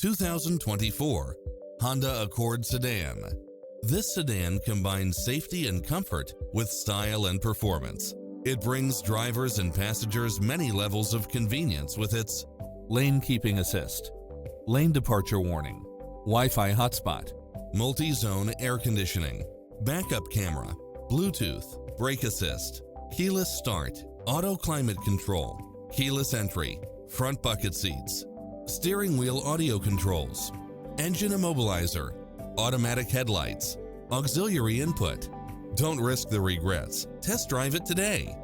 2024 Honda Accord Sedan. This sedan combines safety and comfort with style and performance. It brings drivers and passengers many levels of convenience with its lane keeping assist, lane departure warning, Wi-Fi hotspot, multi-zone air conditioning, backup camera, Bluetooth, brake assist, keyless start, auto climate control, keyless entry, front bucket seats, steering wheel audio controls, engine immobilizer, automatic headlights, auxiliary input. Don't risk the regrets. Test drive it today.